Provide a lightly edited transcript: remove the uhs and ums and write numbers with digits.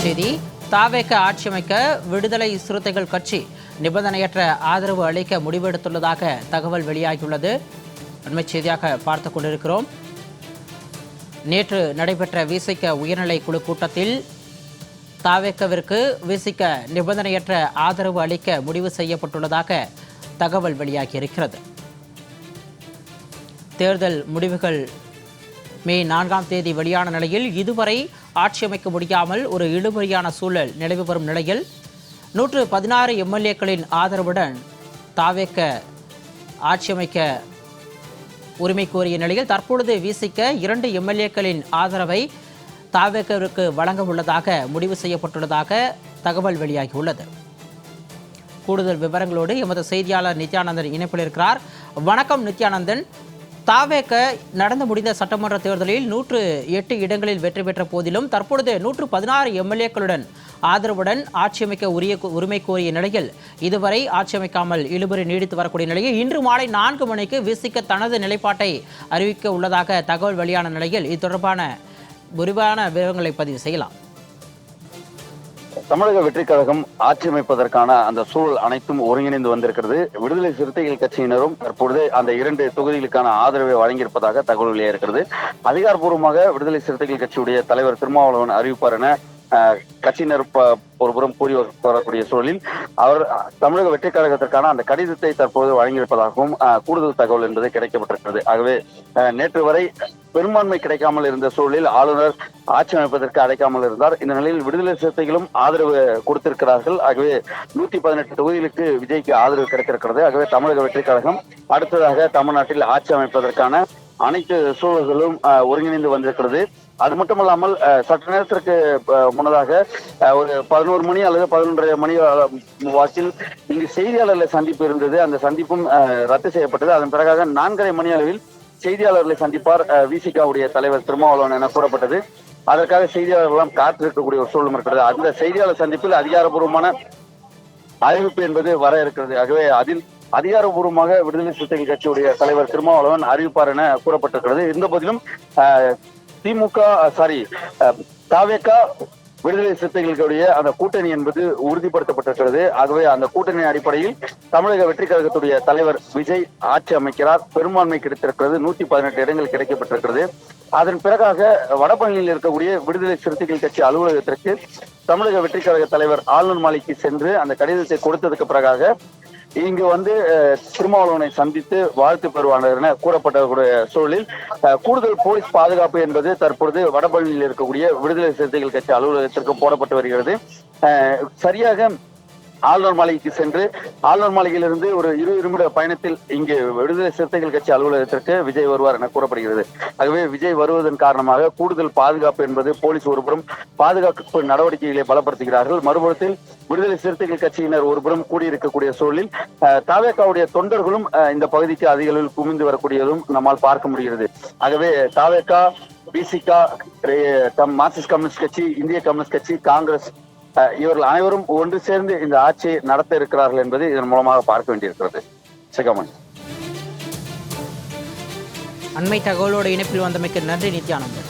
செய்தி. தாவேக ஆட்சி அமைக்க விடுதலை சிறுத்தைகள் கட்சி நிபந்தனையற்ற ஆதரவு அளிக்க முடிவெடுத்துள்ளதாக தகவல் வெளியாகியுள்ளது. அண்மை செய்தியாக பார்த்து கொண்டிருக்கிறோம். நேற்று நடைபெற்ற விசிக உயர்நிலை குழு கூட்டத்தில் தாவேகவிற்கு விசிக நிபந்தனையற்ற ஆதரவு அளிக்க முடிவு செய்யப்பட்டுள்ளதாக தகவல் வெளியாகியிருக்கிறது. தேர்தல் முடிவுகள் மே 4ஆம் தேதி வெளியான நிலையில் இதுவரை ஆட்சி அமைக்க முடியாமல் ஒரு இழுபறியான சூழல் நிலவி வரும் நிலையில் 116 எம்எல்ஏக்களின் ஆதரவுடன் தாவேக ஆட்சி அமைக்க உரிமை கோரிய நிலையில் தற்பொழுது விசிக 2 எம்எல்ஏக்களின் ஆதரவை தாவேகவிற்கு வழங்க உள்ளதாக முடிவு செய்யப்பட்டுள்ளதாக தகவல் வெளியாகியுள்ளது. கூடுதல் விவரங்களோடு எமது செய்தியாளர் நித்யானந்தன் இணைப்பில் இருக்கிறார். வணக்கம் நித்யானந்தன். தாவேக நடந்து முடிந்த சட்டமன்ற தேர்தலில் 108 இடங்களில் வெற்றி பெற்ற போதிலும் தற்பொழுது 116 எம்எல்ஏக்களுடன் ஆதரவுடன் ஆட்சி அமைக்க உரிமை கோரிய நிலையில் இதுவரை ஆட்சி அமைக்காமல் இழுபறி நீடித்து வரக்கூடிய நிலையில் இன்று மாலை 4 மணிக்கு விசிக தனது நிலைப்பாட்டை அறிவிக்க உள்ளதாக தகவல் வெளியான நிலையில் இது தொடர்பான விரிவான விவரங்களை பதிவு செய்யலாம். தமிழக வெற்றிக் கழகம் ஆட்சி அமைப்பதற்கான அந்த சூழல் அனைத்தும் ஒருங்கிணைந்து வந்திருக்கிறது. விடுதலை சிறுத்தைகள் கட்சியினரும் தற்பொழுது அந்த 2 தொகுதிகளுக்கான ஆதரவை வழங்கியிருப்பதாக தகவல் வெளியாகிறது. அதிகாரப்பூர்வமாக விடுதலை சிறுத்தைகள் கட்சியுடைய தலைவர் திருமாவளவன் அறிவிப்பார் என கட்சியினர் ஒருபுறம் கூறி வரக்கூடிய சூழலில் அவர் தமிழக வெற்றிக் கழகத்திற்கான அந்த கடிதத்தை தற்போது வழங்கியிருப்பதாகவும் கூடுதல் தகவல் என்பது கிடைக்கப்பட்டிருக்கிறது. ஆகவே நேற்று வரை பெரும்பான்மை கிடைக்காமல் இருந்த சூழலில் ஆளுநர் ஆட்சி அமைப்பதற்கு அழைக்காமல் இருந்தார். இந்த நிலையில் விடுதலை சிறுத்தைகளும் ஆதரவு கொடுத்திருக்கிறார்கள். ஆகவே 118 தொகுதிகளுக்கு விஜய்க்கு ஆதரவு கிடைத்திருக்கிறது. ஆகவே தமிழக வெற்றிக் கழகம் அடுத்ததாக தமிழ்நாட்டில் ஆட்சி அமைப்பதற்கான அனைத்து சூழல்களும் ஒருங்கிணைந்து வந்திருக்கிறது. அது மட்டுமல்லாமல் சற்று நேரத்திற்கு முன்னதாக ஒரு 11 மணி அல்லது 11:30 மணி வாக்கில் இங்கு செய்தியாளர்களை சந்திப்பு இருந்தது. அந்த சந்திப்பும் ரத்து செய்யப்பட்டது. அதன் பிறகாக 4:30 மணி அளவில் செய்தியாளர்களை சந்திப்பார் விசிகாவுடைய தலைவர் திருமாவளவன் என கூறப்பட்டது. அதற்காக செய்தியாளர்கள் எல்லாம் காத்திருக்கக்கூடிய ஒரு சூழலும் இருக்கிறது. அந்த செய்தியாளர் சந்திப்பில் அதிகாரப்பூர்வமான அறிவிப்பு என்பது வர இருக்கிறது. ஆகவே அதில் அதிகாரப்பூர்வமாக விடுதலை சிறுத்தைகள் கட்சியுடைய தலைவர் திருமாவளவன் அறிவிப்பார் என கூறப்பட்டிருக்கிறது. இருந்த போதிலும் தாவேக விடுதலை சிறுத்தைகளுடைய அந்த கூட்டணி என்பது உறுதிப்படுத்தப்பட்டிருக்கிறது. ஆகவே அந்த கூட்டணி அடிப்படையில் தமிழக வெற்றிக் கழகத்துடைய தலைவர் விஜய் ஆட்சி அமைக்கிறார். பெரும்பான்மை கிடைத்திருக்கிறது. 118 இடங்கள் கிடைக்கப்பட்டிருக்கிறது. அதன் பிறகாக வடபழனியில் இருக்கக்கூடிய விடுதலை சிறுத்தைகள் கட்சி அலுவலகத்திற்கு தமிழக வெற்றிக் கழக தலைவர் ஆளுநர் மாளிகைக்கு சென்று அந்த கடிதத்தை கொடுத்ததுக்கு பிறகாக இங்கு திருமாவளவனை சந்தித்து வாழ்த்து பெறுவார்கள் என கூறப்பட்ட சூழலில் கூடுதல் போலீஸ் பாதுகாப்பு என்பது தற்பொழுது வடபழனியில் இருக்கக்கூடிய விடுதலை சிறுத்தைகள் கட்சி அலுவலகத்திற்கு போடப்பட்டு வருகிறது. சரியாக ஆளுநர் மாளிகைக்கு சென்று ஆளுநர் மாளிகையிலிருந்து ஒரு 20 நிமிட பயணத்தில் இங்கு விடுதலை சிறுத்தைகள் கட்சி அலுவலகத்திற்கு விஜய் வருவார் என கூறப்படுகிறது. ஆகவே விஜய் வருவதன் காரணமாக கூடுதல் பாதுகாப்பு என்பது போலீஸ் ஒருபுறம் பாதுகாப்பு நடவடிக்கைகளை பலப்படுத்துகிறார்கள். மறுபுறத்தில் விடுதலை சிறுத்தைகள் கட்சியினர் ஒருபுறம் கூடியிருக்கக்கூடிய சூழலில் தாவேகாவுடைய தொண்டர்களும் இந்த பகுதிக்கு அதிக அளவில் குமிந்து வரக்கூடியதும் நம்மால் பார்க்க முடிகிறது. ஆகவே தாவேகா, விசிகா, மார்க்சிஸ்ட் கம்யூனிஸ்ட் கட்சி, இந்திய கம்யூனிஸ்ட் கட்சி, காங்கிரஸ் இவர்கள் அனைவரும் ஒன்று சேர்ந்து இந்த ஆட்சியை நடத்த இருக்கிறார்கள் என்பது இதன் மூலமாக பார்க்க வேண்டியிருக்கிறது. சிகமன். அண்மை தகவலோடு இணைப்பில் வந்தமைக்கு நன்றி நித்யானந்தன்.